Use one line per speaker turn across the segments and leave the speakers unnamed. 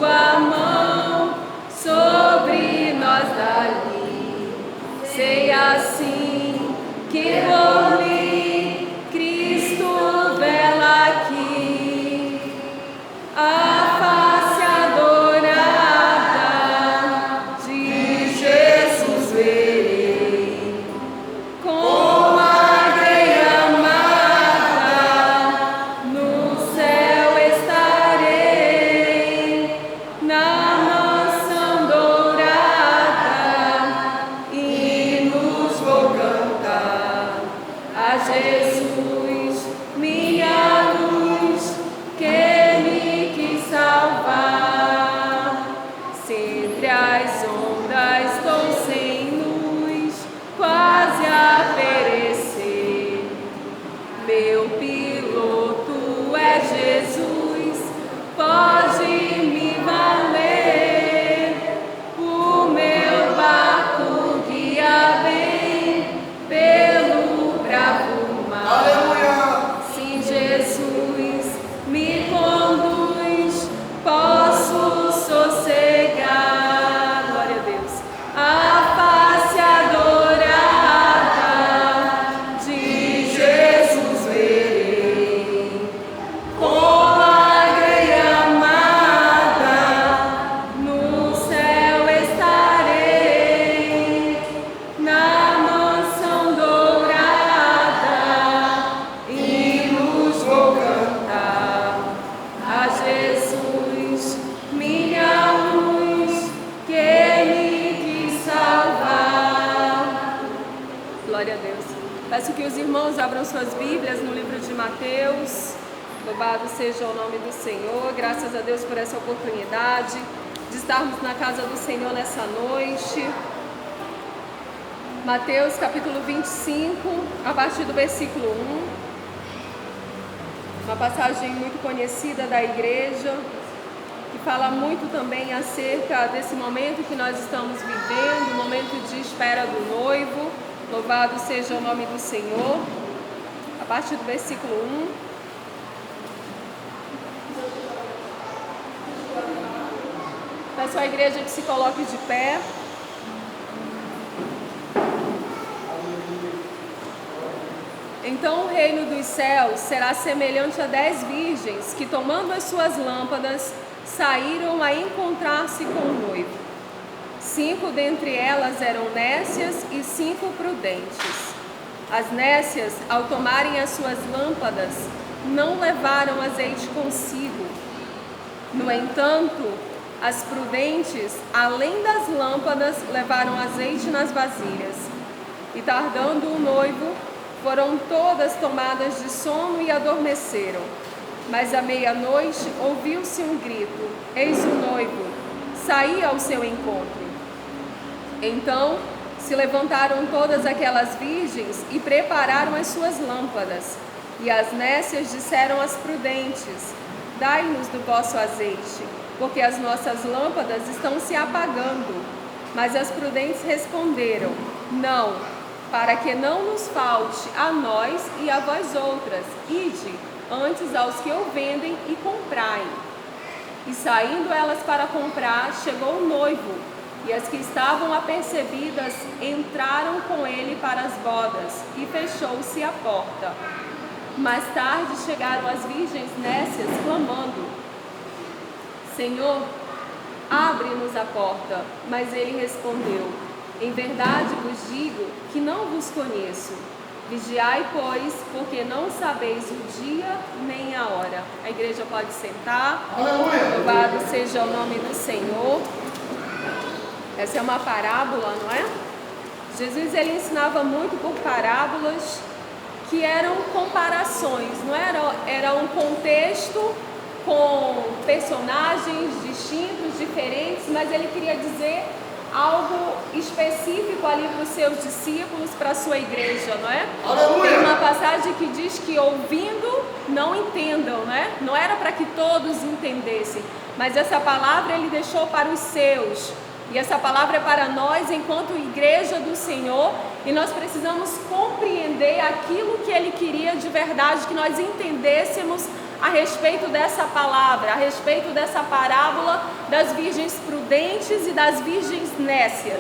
tua mão sobre nós dali. Sei assim que por mim Cristo vela aqui. A face adorada de Jesus verei. Com alegre amada no céu estarei, na mansão dourada, hinos vou cantar a Jesus, minha luz, que me quis salvar. Se entre as ondas estou sem luz, quase a perecer, meu piloto é Jesus, pode me valer. O meu barco guia bem pelo bravo mar. Se Jesus me conduz, posso sossegar. Glória a Deus. A face adorada de Jesus verei. Com alegre amada no céu estarei, na mansão dourada, hinos vou cantar a Jesus, minha luz, que me quis salvar. Glória a Deus. Peço que os irmãos abram suas Bíblias no livro de Mateus. Louvado seja o nome do Senhor. Graças a Deus por essa oportunidade de estarmos na casa do Senhor nessa noite. Mateus capítulo 25, a partir do versículo 1. Uma passagem muito conhecida da igreja, que fala muito também acerca desse momento que nós estamos vivendo, o momento de espera do noivo. Louvado seja o nome do Senhor. A partir do versículo 1. Peço à igreja que se coloque de pé. Então o reino dos céus será semelhante a 10 virgens que, tomando as suas lâmpadas, saíram a encontrar-se com o noivo. 5 dentre elas eram nécias e 5 prudentes. As nécias, ao tomarem as suas lâmpadas, não levaram azeite consigo. No entanto, as prudentes, além das lâmpadas, levaram azeite nas vasilhas. E tardando o noivo, foram todas tomadas de sono e adormeceram. Mas à meia-noite ouviu-se um grito: eis o noivo, saí ao seu encontro. Então se levantaram todas aquelas virgens e prepararam as suas lâmpadas. E as nécias disseram às prudentes: dai-nos do vosso azeite, porque as nossas lâmpadas estão se apagando. Mas as prudentes responderam: não, para que não nos falte a nós e a vós outras, ide antes aos que o vendem e comprai. E saindo elas para comprar, chegou o noivo, e as que estavam apercebidas entraram com ele para as bodas, e fechou-se a porta. Mais tarde chegaram as virgens nécias, clamando: Senhor, abre-nos a porta. Mas ele respondeu: em verdade vos digo que não vos conheço. Vigiai, pois, porque não sabeis o dia nem a hora. A igreja pode sentar. Aleluia. Louvado seja o nome do Senhor. Essa é uma parábola, não é? Jesus, ele ensinava muito por parábolas que eram comparações, não era um contexto com personagens distintos, diferentes, mas ele queria dizer algo específico ali para os seus discípulos, para a sua igreja, não é? Aleluia. Tem uma passagem que diz que ouvindo não entendam, né? Não era para que todos entendessem, mas essa palavra ele deixou para os seus. E essa palavra é para nós enquanto igreja do Senhor, e nós precisamos compreender aquilo que Ele queria de verdade, que nós entendêssemos a respeito dessa palavra, a respeito dessa parábola das virgens prudentes e das virgens nécias.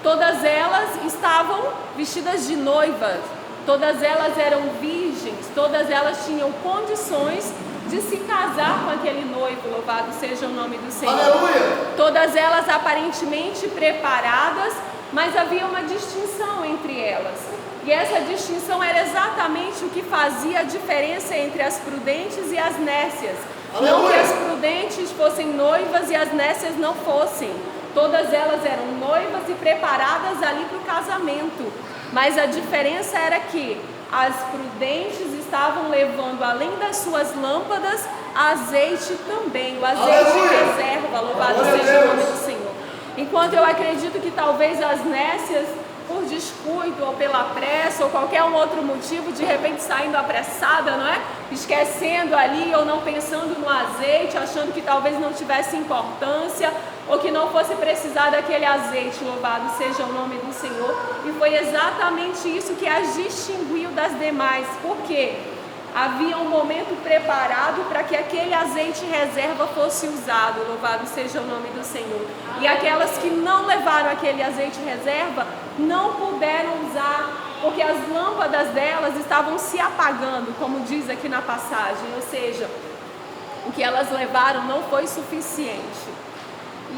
Todas elas estavam vestidas de noivas, todas elas eram virgens, todas elas tinham condições de se casar com aquele noivo, louvado seja o nome do Senhor.
Aleluia!
Todas elas aparentemente preparadas, mas havia uma distinção entre elas. E essa distinção era exatamente o que fazia a diferença entre as prudentes e as nécias.
Aleluia!
Não que as prudentes fossem noivas e as nécias não fossem. Todas elas eram noivas e preparadas ali para o casamento. Mas a diferença era que as prudentes estavam levando, além das suas lâmpadas, azeite também. O azeite reserva, louvado seja o nome do Senhor. Enquanto eu acredito que talvez as nécias, por descuido ou pela pressa ou qualquer um outro motivo, de repente saindo apressada, não é? Esquecendo ali ou não pensando no azeite, achando que talvez não tivesse importância ou que não fosse precisar daquele azeite, louvado seja o nome do Senhor. E foi exatamente isso que as distinguiu das demais, porque havia um momento preparado para que aquele azeite reserva fosse usado, louvado seja o nome do Senhor. E aquelas que não levaram aquele azeite reserva não puderam usar, porque as lâmpadas delas estavam se apagando, como diz aqui na passagem, ou seja, o que elas levaram não foi suficiente.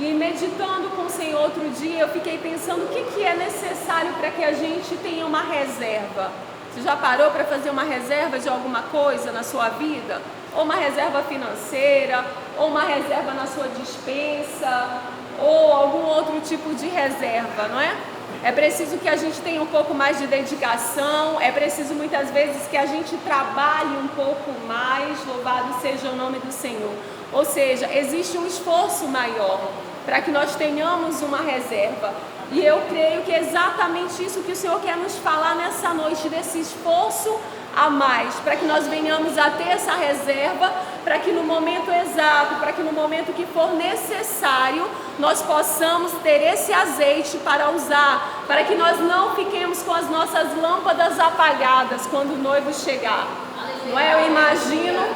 E meditando com o Senhor outro dia, eu fiquei pensando o que é necessário para que a gente tenha uma reserva. Você já parou para fazer uma reserva de alguma coisa na sua vida? Ou uma reserva financeira, ou uma reserva na sua despensa, ou algum outro tipo de reserva, não é? É preciso que a gente tenha um pouco mais de dedicação, é preciso muitas vezes que a gente trabalhe um pouco mais, louvado seja o nome do Senhor. Ou seja, existe um esforço maior para que nós tenhamos uma reserva. E eu creio que é exatamente isso que o Senhor quer nos falar nessa noite, desse esforço a mais, para que nós venhamos a ter essa reserva, para que no momento exato, para que no momento que for necessário, nós possamos ter esse azeite para usar, para que nós não fiquemos com as nossas lâmpadas apagadas quando o noivo chegar. Não é? Eu imagino,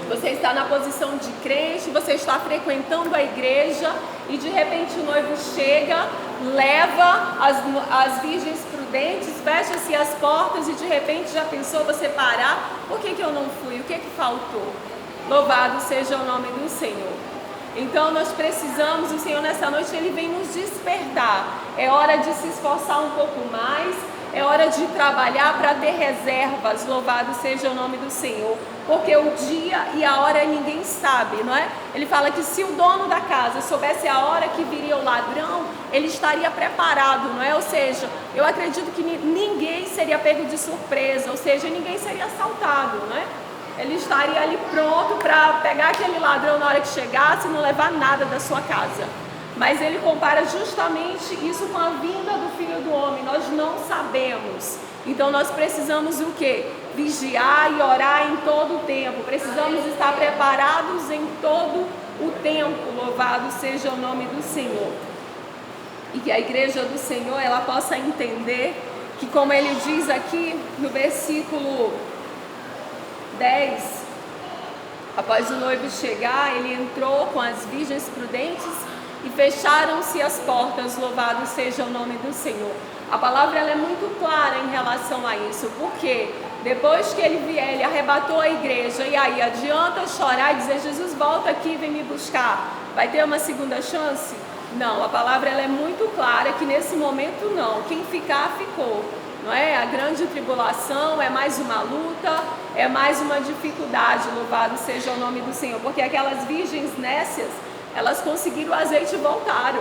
você está na posição de crente, você está frequentando a igreja e de repente o noivo chega, leva as virgens prudentes, fecha-se as portas e de repente já pensou você parar? Por que eu não fui? O que faltou? Louvado seja o nome do Senhor. Então nós precisamos, o Senhor nessa noite ele vem nos despertar. É hora de se esforçar um pouco mais, é hora de trabalhar para ter reservas, louvado seja o nome do Senhor, porque o dia e a hora ninguém sabe, não é? Ele fala que se o dono da casa soubesse a hora que viria o ladrão, ele estaria preparado, não é? Ou seja, eu acredito que ninguém seria pego de surpresa, ou seja, ninguém seria assaltado, não é? Ele estaria ali pronto para pegar aquele ladrão na hora que chegasse e não levar nada da sua casa. Mas ele compara justamente isso com a vinda do Filho do Homem. Nós não sabemos. Então nós precisamos o quê? Vigiar e orar em todo o tempo. Precisamos estar preparados em todo o tempo. Louvado seja o nome do Senhor. E que a igreja do Senhor ela possa entender que, como ele diz aqui no versículo 10, após o noivo chegar, ele entrou com as virgens prudentes e fecharam-se as portas, louvado seja o nome do Senhor. A palavra ela é muito clara em relação a isso, porque depois que ele vier, ele arrebatou a igreja, e aí adianta chorar e dizer, Jesus, volta aqui, vem me buscar. Vai ter uma segunda chance? Não, a palavra ela é muito clara que nesse momento não, quem ficar, ficou. Não é? A grande tribulação é mais uma luta, é mais uma dificuldade, louvado seja o nome do Senhor, porque aquelas virgens nécias, elas conseguiram o azeite e voltaram.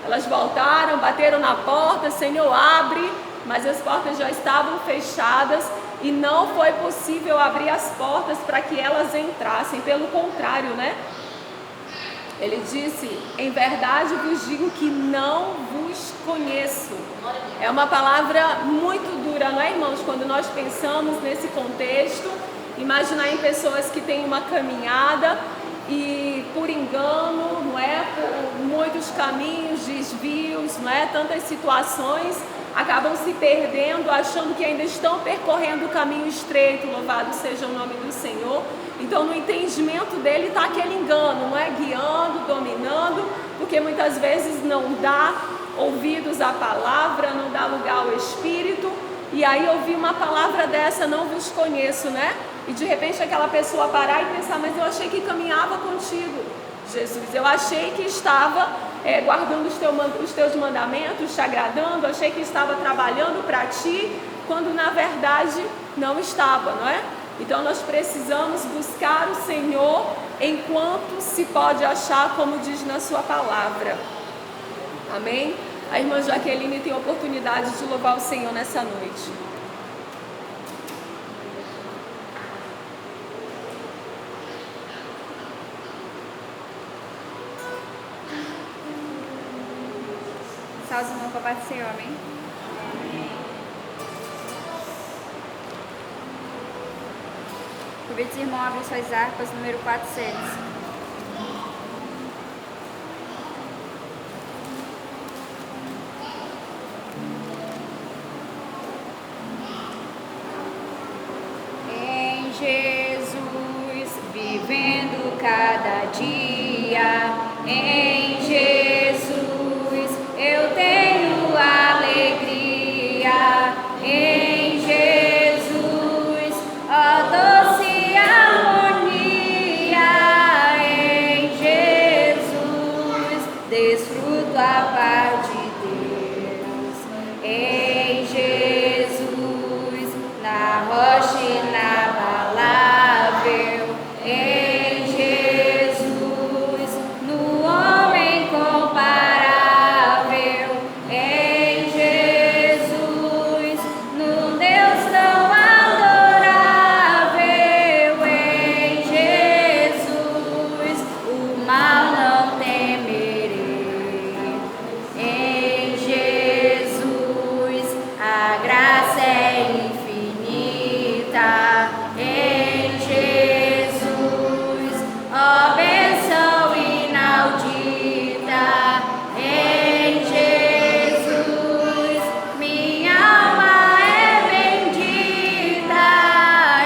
Elas voltaram, bateram na porta, Senhor, abre, mas as portas já estavam fechadas e não foi possível abrir as portas para que elas entrassem. Pelo contrário, né? Ele disse, em verdade vos digo que não vos conheço. É uma palavra muito dura, não é, irmãos? Quando nós pensamos nesse contexto, imaginar em pessoas que têm uma caminhada e por engano, não é? Por muitos caminhos, desvios, não é? Tantas situações, acabam se perdendo, achando que ainda estão percorrendo o caminho estreito, louvado seja o nome do Senhor. Então no entendimento dele está aquele engano, não é? Guiando, dominando, porque muitas vezes não dá ouvidos à palavra, não dá lugar ao Espírito, e aí ouvir uma palavra dessa, não vos conheço, né? E de repente aquela pessoa parar e pensar, mas eu achei que caminhava contigo, Jesus, eu achei que estava guardando os teus mandamentos, te agradando, achei que estava trabalhando para ti, quando na verdade não estava, não é? Então nós precisamos buscar o Senhor enquanto se pode achar, como diz na sua palavra. Amém? A irmã Jaqueline tem a oportunidade de louvar o Senhor nessa noite.
Salve os irmãos com a paz do Senhor, amém? Convido os irmãos a abrir suas harpas, número 400. Em Jesus, vivendo cada dia, em Jesus eu tenho alegria, em Jesus, ó doce harmonia, em Jesus desfruto a paz de Deus, em Jesus, na rocha inabalável, em Jesus, no homem comparável, em Jesus, no Deus tão adorável, em Jesus, o mal não temerei, em Jesus, a graça é infinita, em Jesus, ó bênção inaudita, em Jesus, minha alma é bendita,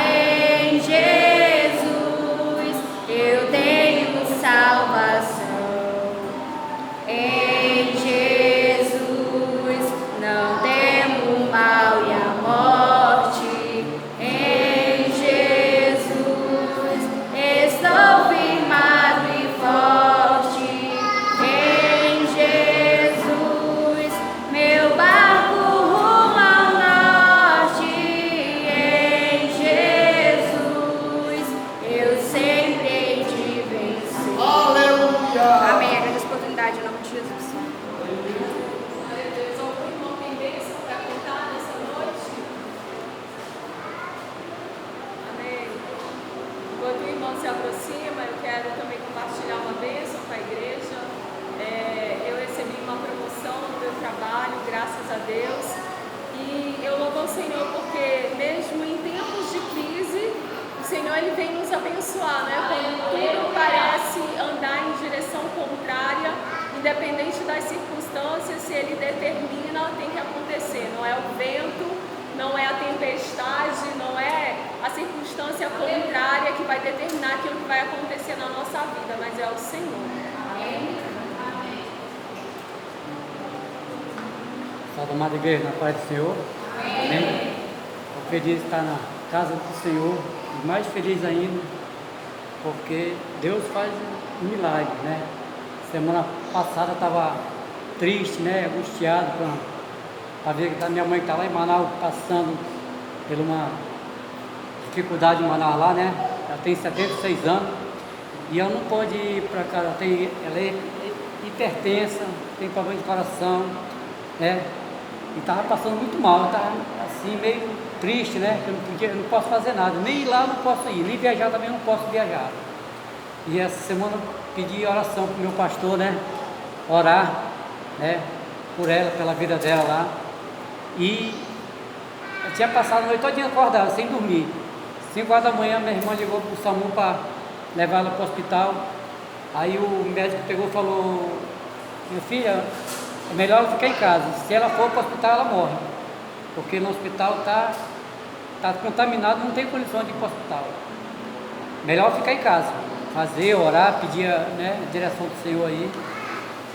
em Jesus, eu tenho salvação, em Jesus, não temo o mal e a morte, em Jesus, estou firmado e forte, em Jesus, meu barco rumo ao norte, em Jesus, eu sempre hei de vencer.
Aleluia!
Amém. Agradeço a oportunidade em nome de Jesus.
Deus, algum irmão tem bênção para contar nessa noite? Amém. Enquanto o irmão se aproxima, eu quero também compartilhar uma bênção com a igreja. Eu recebi uma promoção no meu trabalho, graças a Deus. E eu louvo ao Senhor porque mesmo em tempos de crise, o Senhor ele vem nos abençoar, né? Quando tudo parece andar em direção contrária, independente das circunstâncias, se Ele determina, tem que acontecer. Não é o vento, não é a tempestade, não é a circunstância contrária que vai determinar aquilo que vai acontecer na nossa vida, mas é o Senhor. Amém?
Salve, amada igreja, na paz do Senhor. Amém. Estou feliz de estar na casa do Senhor, e mais feliz ainda, porque Deus faz um milagre, né? Semana passada estava triste, né? Angustiado para ver que a minha mãe está lá em Manaus passando por uma dificuldade em Manaus lá, né? Ela tem 76 anos e ela não pode ir para cá, ela é hipertensa, tem problema de coração, né? E estava passando muito mal, estava assim meio triste, né? Que eu não posso fazer nada, nem ir lá não posso ir, nem viajar também não posso viajar. E essa semana eu pedi oração para o meu pastor, né? Orar, né? Por ela, pela vida dela lá. E eu tinha passado a noite todinha acordada, sem dormir. 5 horas da manhã, minha irmã ligou para o SAMU para levar ela para o hospital. Aí o médico pegou e falou: minha filha, é melhor ela ficar em casa. Se ela for para o hospital, ela morre. Porque no hospital está contaminado, não tem condições de ir para o hospital. Melhor ficar em casa. Fazer, orar, pedir, né, a direção do Senhor aí.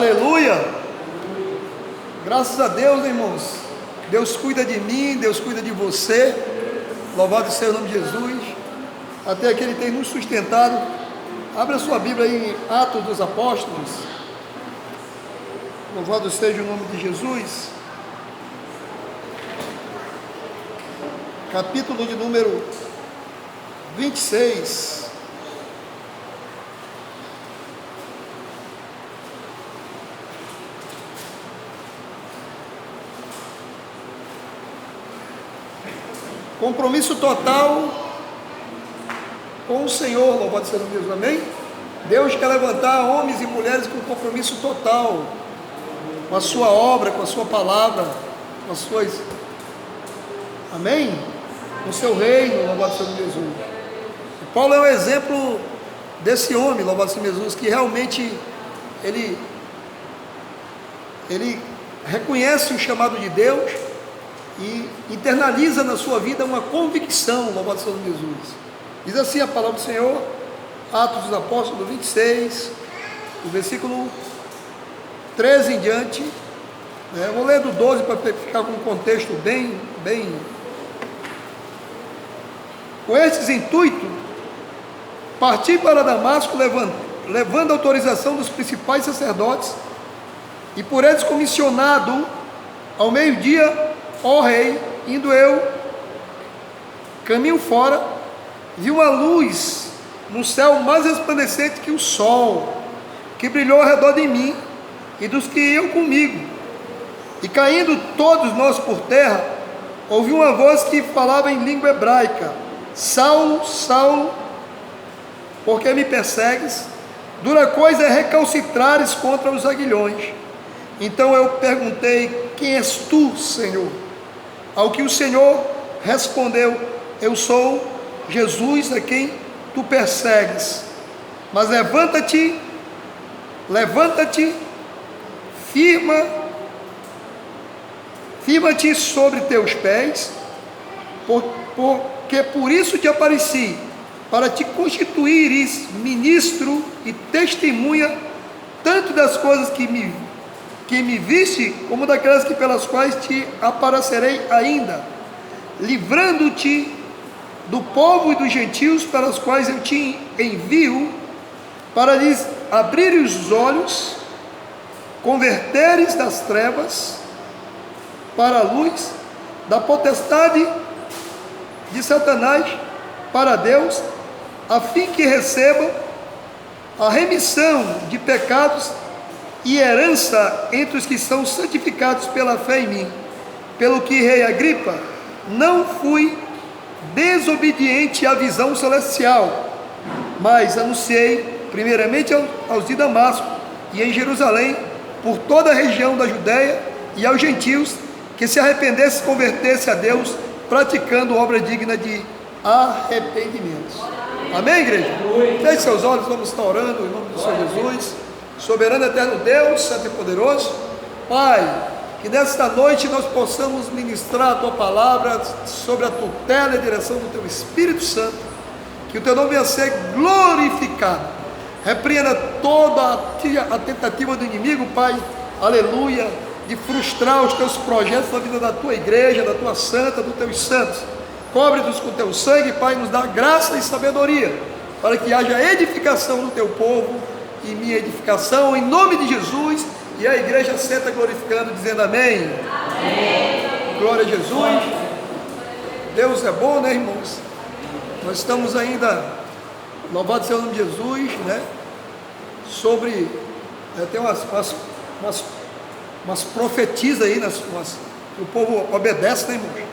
Aleluia! Graças a Deus, irmãos. Deus cuida de mim, Deus cuida de você. Louvado seja o nome de Jesus. Até aqui Ele tem nos sustentado. Abra sua Bíblia aí em Atos dos Apóstolos. Louvado seja o nome de Jesus. Capítulo de número 26. Compromisso total com o Senhor, louvado seja o nome de Jesus, amém? Deus quer levantar homens e mulheres com compromisso total com a sua obra, com a sua palavra, com as suas, amém? Com o seu reino, louvado seja o nome de Jesus. E Paulo é um exemplo desse homem, louvado seja Jesus, que realmente ele reconhece o chamado de Deus e internaliza na sua vida uma convicção, louvado seja o nome de Jesus. Diz assim a palavra do Senhor, Atos dos Apóstolos 26, do versículo 13 em diante. Eu vou ler do 12 para ficar com um contexto bem. Com estes intuitos, parti para Damasco, levando a autorização dos principais sacerdotes, e por eles comissionado, ao meio-dia, ó rei, indo eu, caminho fora, vi uma luz no céu mais resplandecente que o sol, que brilhou ao redor de mim e dos que iam comigo. E caindo todos nós por terra, ouvi uma voz que falava em língua hebraica: Saulo, Saulo, por que me persegues? Dura coisa é recalcitrares contra os aguilhões. Então eu perguntei: quem és tu, Senhor? Ao que o Senhor respondeu: eu sou Jesus a quem tu persegues. Mas levanta-te, firma-te sobre teus pés, porque por isso te apareci, para te constituíres ministro e testemunha, tanto das coisas que me viste, como daquelas que pelas quais te aparecerei ainda, livrando-te do povo e dos gentios, pelas quais eu te envio, para lhes abrir os olhos, converteres das trevas para a luz, da potestade de Satanás para Deus, a fim que recebam a remissão de pecados e herança entre os que são santificados pela fé em mim. Pelo que, rei Agripa, não fui desobediente à visão celestial, mas anunciei primeiramente aos de Damasco e em Jerusalém, por toda a região da Judéia, e aos gentios, que se arrependessem e convertessem a Deus, praticando obra digna de arrependimentos. Amém, igreja? Feche seus olhos, vamos estar orando em nome do Senhor Jesus. Soberano eterno Deus, santo e poderoso Pai, que nesta noite nós possamos ministrar a Tua palavra sobre a tutela e a direção do Teu Espírito Santo, que o Teu nome venha a ser glorificado. Repreenda toda a tentativa do inimigo, Pai, aleluia, de frustrar os Teus projetos na vida da Tua igreja, da Tua santa, dos Teus santos. Cobre-nos com Teu sangue, Pai, nos dá graça e sabedoria, para que haja edificação no Teu povo, e minha edificação, em nome de Jesus. E a igreja senta glorificando, dizendo amém. Amém. Glória a Jesus. Deus é bom, né, irmãos? Nós estamos ainda, louvado seja o nome de Jesus, né? Sobre, tem umas profetisas aí, o povo obedece, né, irmãos?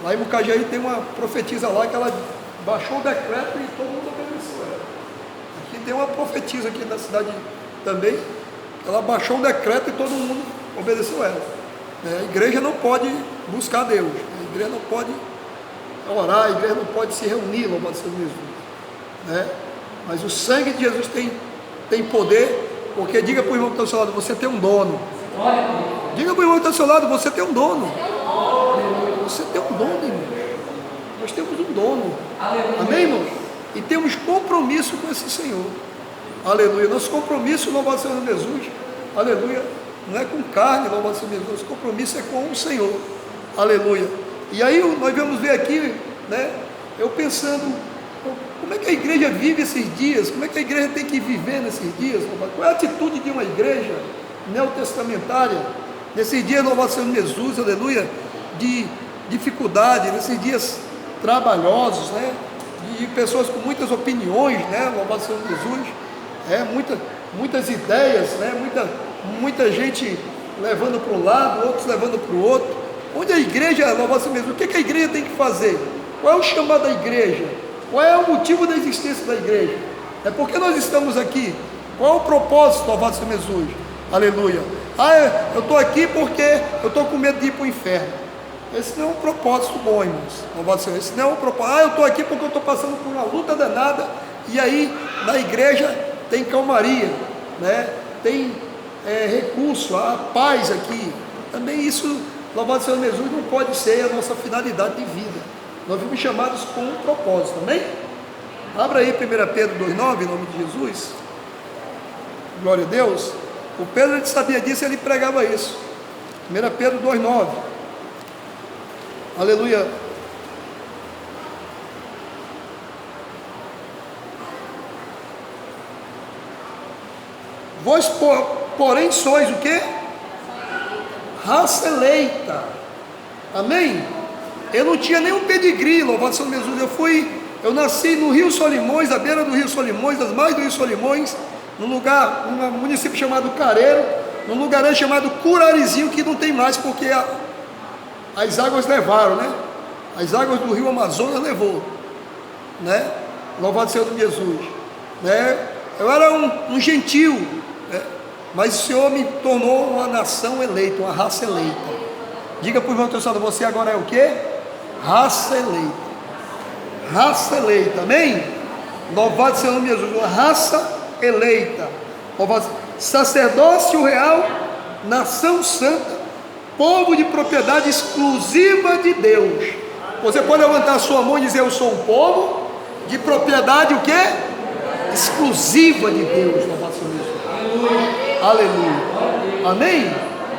Lá em Mucajaí tem uma profetisa lá que ela baixou o decreto e todo mundo obedeceu. Aqui tem uma profetisa aqui na cidade também. Ela baixou um decreto e todo mundo obedeceu ela. A igreja não pode buscar Deus, a igreja não pode orar, a igreja não pode se reunir, louvado seja Jesus. Mas o sangue de Jesus tem poder, porque diga para o irmão que está ao seu lado: você tem um dono. Diga para o irmão que está ao seu lado: você tem um dono. Você tem um dono, irmão. Nós temos um dono. Amém, irmão? E temos compromisso com esse Senhor. Aleluia. Nosso compromisso, louvado seja Jesus, aleluia, não é com carne, louvado seja Jesus, o compromisso é com o Senhor, aleluia. E aí nós vamos ver aqui, né, eu pensando, como é que a igreja vive esses dias, como é que a igreja tem que viver nesses dias, qual é a atitude de uma igreja neotestamentária, nesses dias, louvado seja Jesus, aleluia, de dificuldade, nesses dias trabalhosos, né, de pessoas com muitas opiniões, né, louvado seja Jesus, muitas ideias, né, muita gente levando para um lado, outros levando para o outro, onde a igreja, louvado seja Jesus, o que a igreja tem que fazer? Qual é o chamado da igreja? Qual é o motivo da existência da igreja? É porque nós estamos aqui. Qual é o propósito, louvado seja Jesus? Aleluia. Eu estou aqui porque eu estou com medo de ir para o inferno. Esse não é um propósito bom, irmãos. Louvado seja Jesus. Esse não é um propósito. Eu estou aqui porque eu estou passando por uma luta danada. E aí, na igreja, tem calmaria, né? Tem recurso, a paz aqui. Também isso, louvado seja Jesus, não pode ser a nossa finalidade de vida. Nós fomos chamados com um propósito, amém? Abra aí 1 Pedro 2,9, em nome de Jesus. Glória a Deus. O Pedro, ele sabia disso, ele pregava isso. 1 Pedro 2,9. Aleluia. Vós, porém, sois o quê? Raça eleita. Amém? Eu não tinha nenhum pedigree, louvado seja Jesus. Eu nasci no Rio Solimões, à beira do Rio Solimões, das margens do Rio Solimões, num município chamado Careiro, num lugar chamado Curarizinho, que não tem mais, porque as águas levaram, né? As águas do Rio Amazonas levou, né? Louvado seja Jesus, né? Eu era um gentil, né? Mas o Senhor me tornou uma nação eleita, uma raça eleita. Diga para o irmão teu, você agora é o quê? Raça eleita. Raça eleita, amém? Louvado seja o nome de Jesus, uma raça eleita. Louvado, sacerdócio real, nação santa, povo de propriedade exclusiva de Deus. Você pode levantar a sua mão e dizer: eu sou um povo de propriedade o quê? Exclusiva de Deus. Louvado seja Jesus. Aleluia. Amém?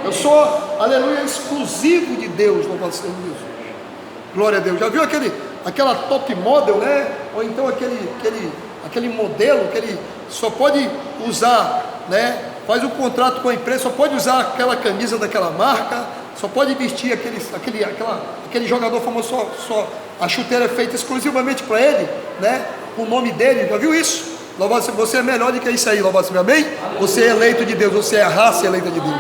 Eu sou, aleluia, exclusivo de Deus. Louvado seja Jesus. Glória a Deus. Já viu aquela top model, né? Ou então aquele modelo que ele só pode usar, né? Faz um contrato com a empresa, só pode usar aquela camisa daquela marca, só pode vestir aquele jogador famoso, só a chuteira é feita exclusivamente para ele, né? Com o nome dele. Já viu isso? Louvado seja, você é melhor do que isso aí, louvado seja, amém? Você é eleito de Deus, você é a raça eleita de Deus.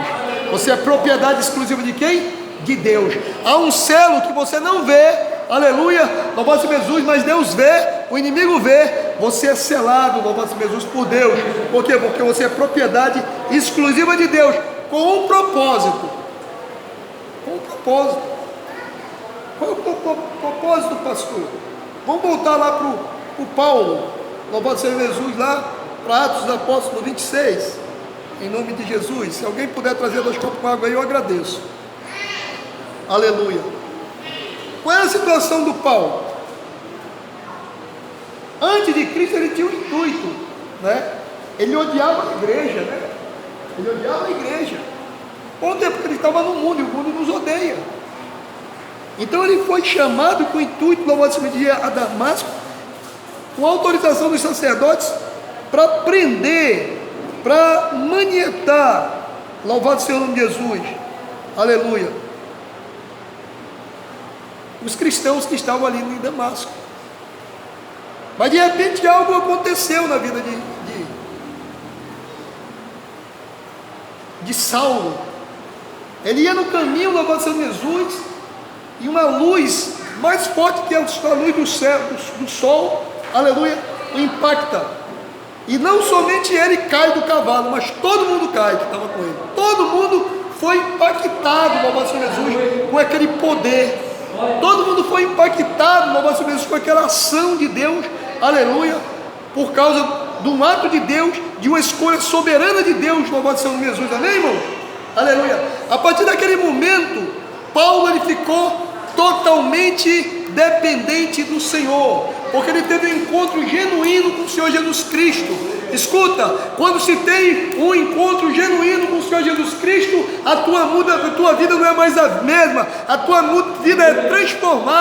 Você é propriedade exclusiva de quem? De Deus. Há um selo que você não vê, aleluia, louvado seja Jesus, mas Deus vê, o inimigo vê. Você é selado, louvado seja Jesus, por Deus. Por quê? Porque você é propriedade exclusiva de Deus, com um propósito. Com um propósito. Qual é o propósito, pastor? Vamos voltar lá para o Paulo, louvado seja Jesus, lá para Atos dos Apóstolos 26, em nome de Jesus. Se alguém puder trazer 2 copos com água aí, eu agradeço. Aleluia. Qual é a situação do Paulo? Antes de Cristo ele tinha um intuito, né? Ele odiava a igreja, né? Ele odiava a igreja. Qual o tempo que ele estava no mundo, e o mundo nos odeia. Então ele foi chamado com o intuito, louvado seja de a Damasco, com autorização dos sacerdotes, para prender, para manietar, louvado seja o nome de Jesus, aleluia, os cristãos que estavam ali em Damasco. Mas de repente algo aconteceu na vida de Saulo. Ele ia no caminho, louvado seja Jesus, e uma luz mais forte que a luz do céu, do sol, aleluia, o impacta. E não somente ele cai do cavalo, mas todo mundo cai que estava com ele. Todo mundo foi impactado, louvado seja Jesus, com aquele poder. Todo mundo foi impactado, louvado seja Jesus, com aquela ação de Deus, aleluia, por causa de um ato de Deus, de uma escolha soberana de Deus, louvado seja Jesus, amém, irmão? Aleluia. A partir daquele momento, Paulo ele ficou totalmente dependente do Senhor, porque ele teve um encontro genuíno com o Senhor Jesus Cristo. Escuta, quando se tem um encontro genuíno com o Senhor Jesus Cristo, a tua vida não é mais a mesma, a tua vida é transformada.